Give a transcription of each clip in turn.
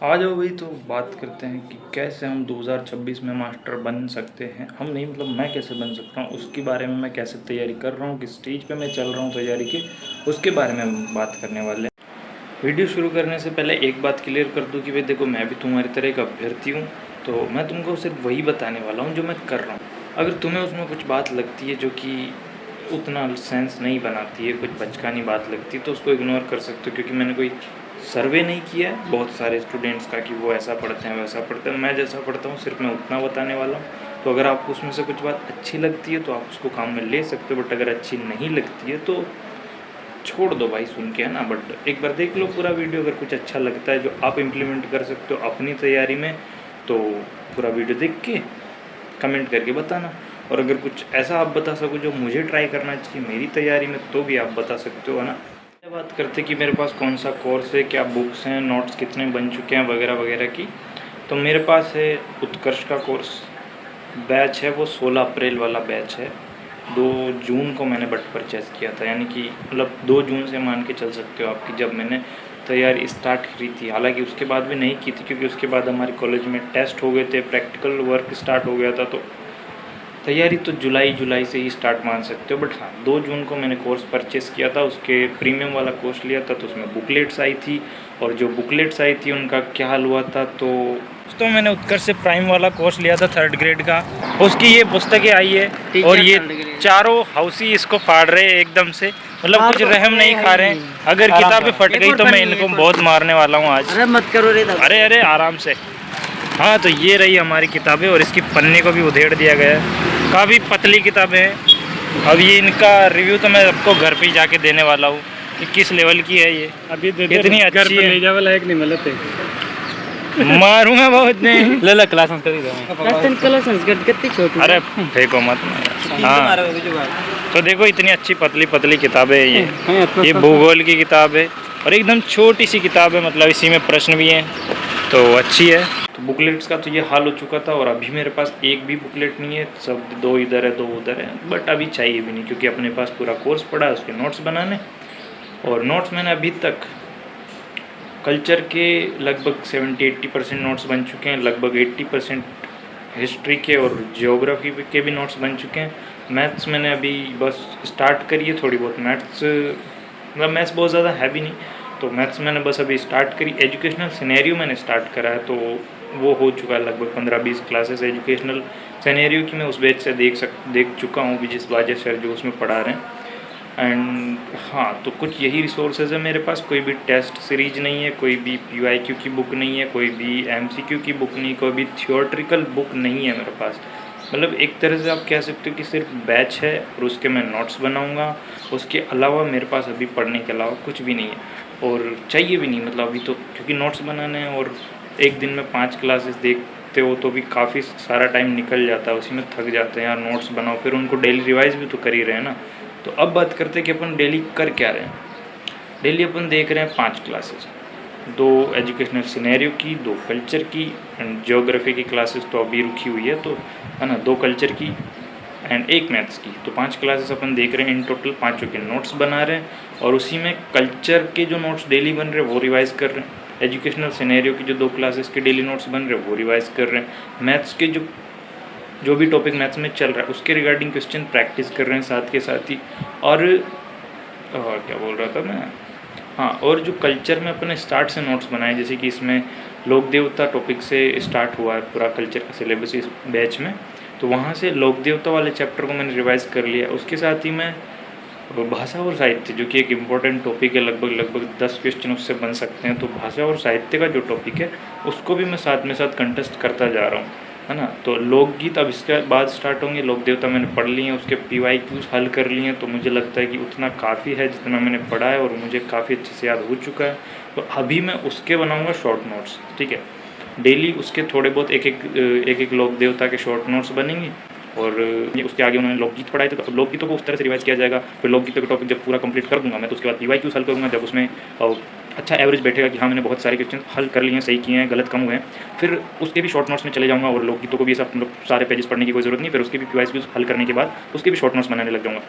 आ जाओ भाई, तो बात करते हैं कि कैसे हम 2026 में मास्टर बन सकते हैं। हम नहीं, मतलब मैं कैसे बन सकता हूँ उसके बारे में, मैं कैसे तैयारी कर रहा हूँ, किस स्टेज पे मैं चल रहा हूँ तैयारी के, उसके बारे में हम बात करने वाले हैं। वीडियो शुरू करने से पहले एक बात क्लियर कर दूँ कि भाई देखो, मैं भी तुम्हारी तरह एक अभ्यर्थी हूँ, तो मैं तुमको सिर्फ वही बताने वाला हूँ जो मैं कर रहा हूँ। अगर तुम्हें उसमें कुछ बात लगती है जो कि उतना सेंस नहीं बनाती है, कुछ बचकानी बात लगती है, तो उसको इग्नोर कर सकते हो, क्योंकि मैंने कोई सर्वे नहीं किया है बहुत सारे स्टूडेंट्स का कि वो ऐसा पढ़ते हैं वैसा पढ़ते हैं। मैं जैसा पढ़ता हूँ सिर्फ मैं उतना बताने वाला हूँ। तो अगर आपको उसमें से कुछ बात अच्छी लगती है तो आप उसको काम में ले सकते हो, बट अगर अच्छी नहीं लगती है तो छोड़ दो भाई सुन के, है ना। बट एक बार देख लो पूरा वीडियो, अगर कुछ अच्छा लगता है जो आप इम्प्लीमेंट कर सकते हो अपनी तैयारी में, तो पूरा वीडियो देख के कमेंट करके बताना। और अगर कुछ ऐसा आप बता सको जो मुझे ट्राई करना चाहिए मेरी तैयारी में, तो भी आप बता सकते हो, है ना। बात करते कि मेरे पास कौन सा कोर्स है, क्या बुक्स हैं, नोट्स कितने बन चुके हैं वगैरह वगैरह की। तो मेरे पास है उत्कर्ष का कोर्स, बैच है वो 16 अप्रैल वाला बैच है। 2 जून को मैंने बट परचेज़ किया था, यानी कि मतलब 2 जून से मान के चल सकते हो आपकी, जब मैंने तैयारी स्टार्ट की थी। हालांकि उसके बाद भी नहीं की थी, क्योंकि उसके बाद हमारे कॉलेज में टेस्ट हो गए थे, प्रैक्टिकल वर्क स्टार्ट हो गया था, तो तैयारी तो जुलाई से ही स्टार्ट मान सकते हो। बट हाँ, 2 जून को मैंने कोर्स परचेज़ किया था, उसके प्रीमियम वाला कोर्स लिया था, तो उसमें बुकलेट्स आई थी। और जो बुकलेट्स आई थी उनका क्या हाल हुआ था, तो मैंने उत्कर्ष से प्राइम वाला कोर्स लिया था 3rd ग्रेड का, उसकी ये पुस्तकें आई है और ये चारों हाउसी इसको फाड़ रहे हैं एकदम से, मतलब कुछ रहम नहीं खा रहे हैं। अगर किताबें फट गई तो मैं इनको बहुत मारने वाला हूँ आज। अरे मत करो रे, अरे आराम से। हाँ, तो ये रही हमारी किताबें और इसकी पन्ने को भी उधेड़ दिया गया है। काफ़ी पतली किताबें हैं। अब ये इनका रिव्यू तो मैं आपको घर पे ही जाके देने वाला हूँ कि किस लेवल की है ये। अभी इतनी अच्छी है, ले जावे लायक नहीं मिलते। मारूंगा बहुत नहीं। ले क्लास संस्कृत कितनी छोटी। अरे फेंको मत। हाँ, तो देखो इतनी अच्छी पतली पतली किताबें है ये भूगोल की किताब है और एकदम छोटी सी किताब है, मतलब इसी में प्रश्न भी हैं, तो अच्छी है। तो बुकलेट्स का तो ये हाल हो चुका था और अभी मेरे पास एक भी बुकलेट नहीं है, सब 2 इधर है 2 उधर है। बट अभी चाहिए भी नहीं, क्योंकि अपने पास पूरा कोर्स पड़ा है उसके नोट्स बनाने। और नोट्स मैंने अभी तक कल्चर के लगभग 70-80% नोट्स बन चुके हैं, लगभग 80% हिस्ट्री के और ज्योग्राफी के भी नोट्स बन चुके हैं। मैथ्स मैंने अभी बस स्टार्ट करी है, थोड़ी बहुत मैथ्स, मतलब मैथ्स बहुत ज़्यादा है भी नहीं, तो मैथ्स मैंने बस अभी स्टार्ट करी। एजुकेशनल सिनेरियो मैंने स्टार्ट करा है, तो वो हो चुका है लगभग 15-20 क्लासेस एजुकेशनल सिनेरियो की मैं उस बैच से देख चुका हूँ, विजिस वाजे सर जो उसमें पढ़ा रहे हैं। एंड हाँ, तो कुछ यही रिसोर्सेज है मेरे पास। कोई भी टेस्ट सीरीज नहीं है, कोई भी PYQ की बुक नहीं है, कोई भी MCQ की बुक नहीं, कोई भी थियोरेटिकल बुक नहीं है मेरे पास। मतलब एक तरह से आप कह सकते हो कि सिर्फ बैच है और उसके मैं नोट्स बनाऊंगा, उसके अलावा मेरे पास अभी पढ़ने के अलावा कुछ भी नहीं है और चाहिए भी नहीं। मतलब अभी तो क्योंकि नोट्स बनाने हैं और एक दिन में 5 क्लासेस देखते हो तो भी काफ़ी सारा टाइम निकल जाता है, उसी में थक जाते हैं यार। नोट्स बनाओ फिर उनको डेली रिवाइज भी तो कर ही रहे हैं ना। तो अब बात करते हैं कि अपन डेली कर क्या रहे हैं। डेली अपन देख रहे हैं 5 क्लासेस, 2 एजुकेशनल सिनेरियो की, 2 कल्चर की एंड ज्योग्राफी की क्लासेस तो अभी रुकी हुई है, तो है ना, 2 कल्चर की एंड 1 मैथ्स की, तो 5 क्लासेस अपन देख रहे हैं। इन टोटल 5 के नोट्स बना रहे हैं और उसी में कल्चर के जो नोट्स डेली बन रहे हैं वो रिवाइज़ कर रहे हैं। एजुकेशनल सिनेरियो की जो 2 क्लासेस के डेली नोट्स बन रहे हैं वो रिवाइज़ कर रहे हैं। मैथ्स के जो भी टॉपिक मैथ्स में चल रहा है उसके रिगार्डिंग क्वेश्चन प्रैक्टिस कर रहे हैं साथ के साथ ही। और क्या बोल रहा था मैं, हाँ, और जो कल्चर में अपने स्टार्ट से नोट्स बनाए, जैसे कि इसमें लोक देवता टॉपिक से स्टार्ट हुआ है पूरा कल्चर का सिलेबस इस बैच में, तो वहाँ से लोक देवता वाले चैप्टर को मैंने रिवाइज़ कर लिया। उसके साथ ही मैं भाषा और साहित्य, जो कि एक इम्पॉर्टेंट टॉपिक है, लगभग 10 क्वेश्चन उससे बन सकते हैं, तो भाषा और साहित्य का जो टॉपिक है उसको भी मैं साथ में साथ कंटेस्ट करता जा रहा हूँ, है ना। तो लोकगीत अब इसके बाद स्टार्ट होंगे। लोक देवता मैंने पढ़ लिए हैं, उसके PYQs हल कर लिए हैं, तो मुझे लगता है कि उतना काफ़ी है जितना मैंने पढ़ा है और मुझे काफ़ी अच्छे से याद हो चुका है। तो अभी मैं उसके बनाऊँगा शॉर्ट नोट्स, ठीक है। डेली उसके थोड़े बहुत एक लोक देवता के शॉर्ट नोट्स बनेंगे और ये उसके आगे उन्होंने लोकगीत पढ़ाए थे, तो लोकगीतों को उस तरह से रिवाइज किया जाएगा। फिर लोकगीतों के टॉपिक जब पूरा कंप्लीट कर दूंगा मैं, तो उसके बाद PYQs हल करूँगा, जब उसमें अच्छा एवरेज बैठेगा कि हाँ मैंने बहुत सारे क्वेश्चन हल कर लिए हैं, सही किए हैं, गलत कम हुए हैं, फिर उसके भी शॉर्ट नोट्स में चले जाऊँगा और लोकगीतों को भी सब मतलब सारे पेजेस पढ़ने की कोई ज़रूरत नहीं, फिर उसके भी PYQs हल करने के बाद उसके भी शॉर्ट नोट्स बनाने लग जाऊँगा।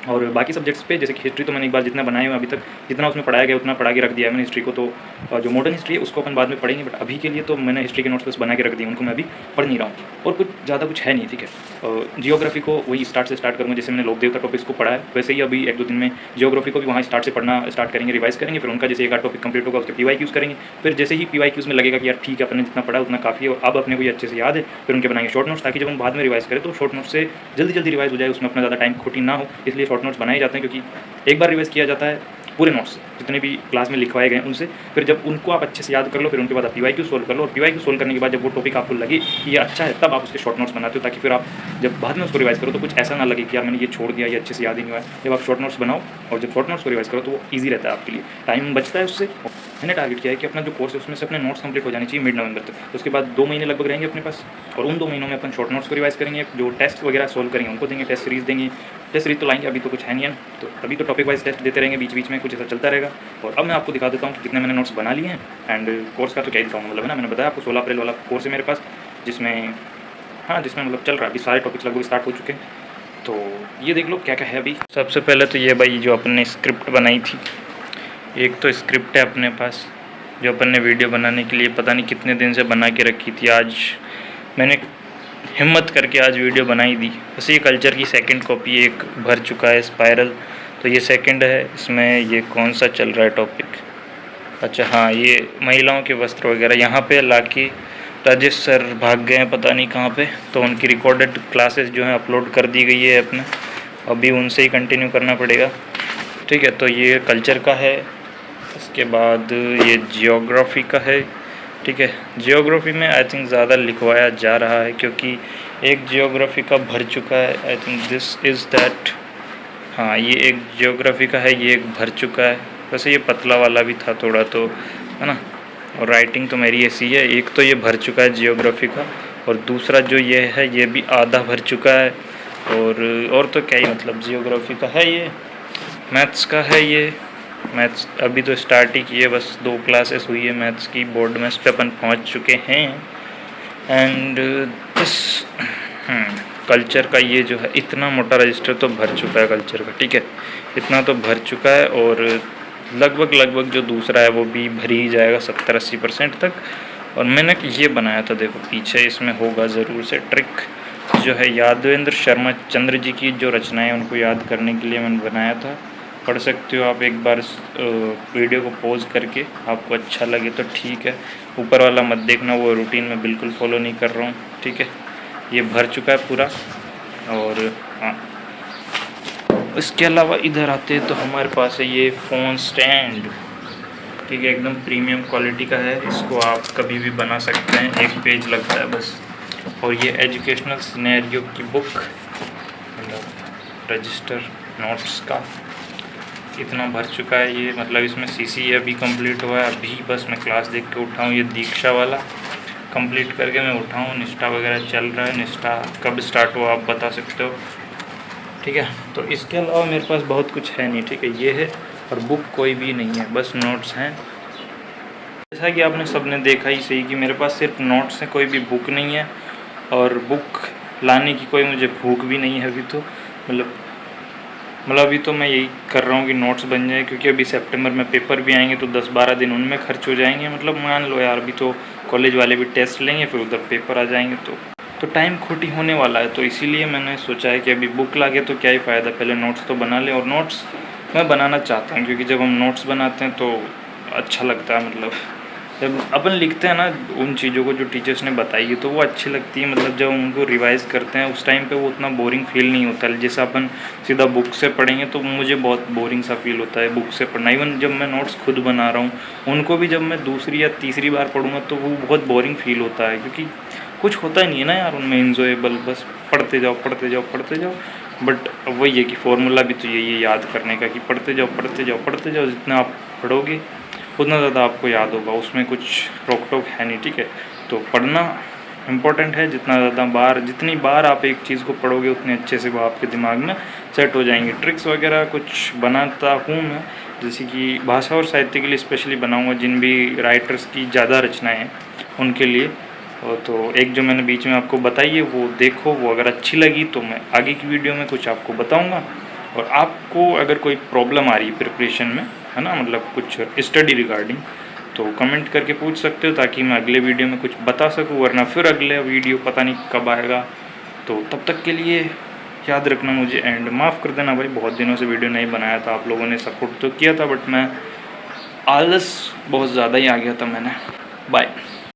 और बाकी सब्जेक्ट्स पे जैसे कि हिस्ट्री तो मैंने एक बार जितना बनाया हुआ अभी तक, जितना उसमें पढ़ाया गया उतना पढ़ा के रख दिया है मैंने हिस्ट्री को। तो जो मॉडर्न हिस्ट्री है उसको अपन बाद में पढ़ेंगे, बट अभी के लिए तो मैंने हिस्ट्री के नोट्स बस बना के रख दिए, उनको मैं अभी पढ़ नहीं रहा हूँ और कुछ ज़्यादा कुछ है नहीं, ठीक है। जियोग्राफी को वही स्टार्ट से स्टार्ट करूँगा, जैसे मैंने लोक देवता टॉपिक्स को पढ़ा है वैसे ही अभी 1-2 दिन में जियोग्राफी को भी वहाँ स्टार्ट से पढ़ना स्टार्ट करेंगे, रिवाइज करेंगे। फिर उनका जैसे एक आध टॉपिक कंप्लीट होगा उसके PYQs करेंगे। फिर जैसे ही PYQs में लगेगा कि यार ठीक है अपने जितना पढ़ा उतना काफ़ी है और अब अपने को ये अच्छे से याद है, फिर उनके बनाएंगे शॉर्ट नोट्स, ताकि जब हम बाद में रिवाइज करें तो शॉर्ट नोट्स से जल्दी जल्दी रिवाइज हो जाए, उसमें अपना ज़्यादा टाइम खोटी ना हो। इसलिए शॉर्ट नोट्स बनाए जाते हैं, क्योंकि एक बार रिवाइज किया जाता है पूरे नोट्स जितने भी क्लास में लिखवाए गए उनसे, फिर जब उनको आप अच्छे से याद कर लो फिर उनके बाद आप PYQ सोल्व कर लो, और PYQ सोल्व करने के बाद जब वो टॉपिक आपको लगे कि ये अच्छा है तब आप उसके शॉर्ट नोट्स बनाते हो, ताकि फिर आप जब बाद में उसको रिवाइज करो तो कुछ ऐसा ना लगे कि यार मैंने ये छोड़ दिया, ये अच्छे से याद ही नहीं हुआ है। जब आप शॉर्ट नोट्स बनाओ और जब शॉर्ट नोट्स को रिवाइज करो तो वो ईजी रहता है आपके लिए, टाइम बचता है उससे। मैंने टारगेट किया है कि अपना जो कोर्स है उसमें से अपने नोट्स कंप्लीट हो जानी चाहिए मिड नवंबर तक, तो उसके बाद 2 महीने लगभग रहेंगे अपने पास, और उन 2 महीनों में अपन शॉर्ट नोट्स को रिवाइज करेंगे, जो टेस्ट वगैरह सोल्व करेंगे उनको देंगे, टेस्ट सीरीज देंगे, टेस्ट सीरीज तो लाएंगे, अभी तो कुछ है नहीं है, तो अभी तो टॉपिक वाइज टेस्ट देते रहेंगे बीच बीच में, कुछ ऐसा चलता रहेगा। और अब मैं आपको दिखा देता हूँ कि कितने मैंने नोट्स बना लिए हैं, एंड कोर्स का तो क्या ही दिखाऊंगा, मतलब है ना, मैंने बताया आपको 16 अप्रैल वाला कोर्स है मेरे पास, जिसमें जिसमें मतलब चल रहा है, अभी सारे टॉपिक्स लगभग स्टार्ट हो चुके हैं। तो ये देख लो क्या क्या है अभी। सबसे पहले तो ये भाई जो अपन ने स्क्रिप्ट बनाई थी, एक तो स्क्रिप्ट है अपने पास जो अपन ने वीडियो बनाने के लिए पता नहीं कितने दिन से बना के रखी थी, आज मैंने हिम्मत करके आज वीडियो बनाई दी। बस ये कल्चर की सेकंड कॉपी एक भर चुका है स्पायरल, तो ये सेकंड है। इसमें ये कौन सा चल रहा है टॉपिक, अच्छा हाँ ये महिलाओं के वस्त्र वगैरह, यहाँ पे लाके राजेश सर भाग गए हैं पता नहीं कहाँ पे, तो उनकी रिकॉर्डेड क्लासेस जो हैं अपलोड कर दी गई है अपने, अभी उनसे ही कंटिन्यू करना पड़ेगा, ठीक है। तो ये कल्चर का है, इसके बाद ये जियोग्राफी का है, ठीक है। जियोग्राफी में आई थिंक ज़्यादा लिखवाया जा रहा है क्योंकि एक जियोग्राफी का भर चुका है, I think this is that, हाँ ये एक जियोग्राफी का है, ये एक भर चुका है। वैसे ये पतला वाला भी था थोड़ा तो, है ना, और राइटिंग तो मेरी ऐसी है। एक तो ये भर चुका है जियोग्राफी का, और दूसरा जो ये है ये भी आधा भर चुका है, और तो क्या ही मतलब, जियोग्राफी का है ये, मैथ्स का है ये, मैथ्स अभी तो स्टार्ट ही की है, बस 2 क्लासेस हुई है मैथ्स की, बोर्ड मैथ्स पे अपन पहुंच चुके हैं। एंड दिस कल्चर का ये जो है इतना मोटा रजिस्टर तो भर चुका है कल्चर का, ठीक है, इतना तो भर चुका है, और लगभग जो दूसरा है वो भी भर ही जाएगा 70-80% तक। और मैंने ये बनाया था, देखो पीछे इसमें होगा ज़रूर से ट्रिक, जो है यादवेंद्र शर्मा चंद्र जी की जो रचनाएं उनको याद करने के लिए मैंने बनाया था। पढ़ सकते हो आप एक बार वीडियो को पॉज करके, आपको अच्छा लगे तो ठीक है, ऊपर वाला मत देखना, वो रूटीन में बिल्कुल फॉलो नहीं कर रहा हूँ, ठीक है। ये भर चुका है पूरा। और हाँ, इसके अलावा इधर आते हैं तो हमारे पास है ये फ़ोन स्टैंड, ठीक है, एकदम प्रीमियम क्वालिटी का है, इसको आप कभी भी बना सकते हैं, 1 पेज लगता है बस। और ये एजुकेशनल सिनेरियो की बुक, मतलब रजिस्टर नोट्स का, इतना भर चुका है ये, मतलब इसमें CC अभी कंप्लीट हुआ है, अभी बस मैं क्लास देख के उठा हूँ, ये दीक्षा वाला कंप्लीट करके मैं उठा हूँ। निष्ठा वगैरह चल रहा है, निष्ठा कब स्टार्ट हुआ आप बता सकते हो, ठीक है। तो इसके अलावा मेरे पास बहुत कुछ है नहीं, ठीक है, ये है, और बुक कोई भी नहीं है, बस नोट्स हैं। जैसा कि आपने सबने देखा ही सही कि मेरे पास सिर्फ नोट्स हैं, कोई भी बुक नहीं है, और बुक लाने की कोई मुझे भूख भी नहीं है अभी तो, मतलब अभी तो मैं यही कर रहा हूँ कि नोट्स बन जाए, क्योंकि अभी सितंबर में पेपर भी आएंगे तो 10-12 दिन उनमें खर्च हो जाएंगे, मतलब मान लो यार, अभी तो कॉलेज वाले भी टेस्ट लेंगे, फिर उधर पेपर आ जाएंगे, तो टाइम खोटी होने वाला है। तो इसीलिए मैंने सोचा है कि अभी बुक लागे तो क्या ही फ़ायदा, पहले नोट्स तो बना ले। और नोट्स मैं बनाना चाहता हूँ, क्योंकि जब हम नोट्स बनाते हैं तो अच्छा लगता है, मतलब जब अपन लिखते हैं ना उन चीज़ों को जो टीचर्स ने बताई है तो वो अच्छी लगती है, मतलब जब उनको रिवाइज़ करते हैं उस टाइम पे वो उतना बोरिंग फील नहीं होता है, जैसे अपन सीधा बुक से पढ़ेंगे तो मुझे बहुत बोरिंग सा फील होता है बुक से पढ़ना। इवन जब मैं नोट्स खुद बना रहा हूँ उनको भी जब मैं दूसरी या तीसरी बार पढ़ूँगा तो वो बहुत बोरिंग फील होता है, क्योंकि कुछ होता ही नहीं है ना यार उनमें इन्जॉयबल, बस पढ़ते जाओ। बट वही है कि फॉर्मूला भी तो यही है याद करने का, कि पढ़ते जाओ, जितना आप पढ़ोगे उतना ज़्यादा आपको याद होगा, उसमें कुछ रोक टोक है नहीं, ठीक है। तो पढ़ना इम्पोर्टेंट है, जितनी बार आप एक चीज़ को पढ़ोगे उतने अच्छे से वो आपके दिमाग में सेट हो जाएंगे। ट्रिक्स वगैरह कुछ बनाता हूँ मैं, जैसे कि भाषा और साहित्य के लिए स्पेशली बनाऊँगा, जिन भी राइटर्स की ज़्यादा रचनाएँ हैं उनके लिए। तो एक जो मैंने बीच में आपको बताई है वो देखो, वो अगर अच्छी लगी तो मैं आगे की वीडियो में कुछ आपको बताऊँगा। और आपको अगर कोई प्रॉब्लम आ रही है प्रिपरेशन में, है ना, मतलब कुछ स्टडी रिगार्डिंग, तो कमेंट करके पूछ सकते हो ताकि मैं अगले वीडियो में कुछ बता सकूं, वरना फिर अगले वीडियो पता नहीं कब आएगा। तो तब तक के लिए याद रखना मुझे, एंड माफ़ कर देना भाई, बहुत दिनों से वीडियो नहीं बनाया था। आप लोगों ने सपोर्ट तो किया था, बट मैं आलस बहुत ज़्यादा ही आ गया था मैंने। बाय।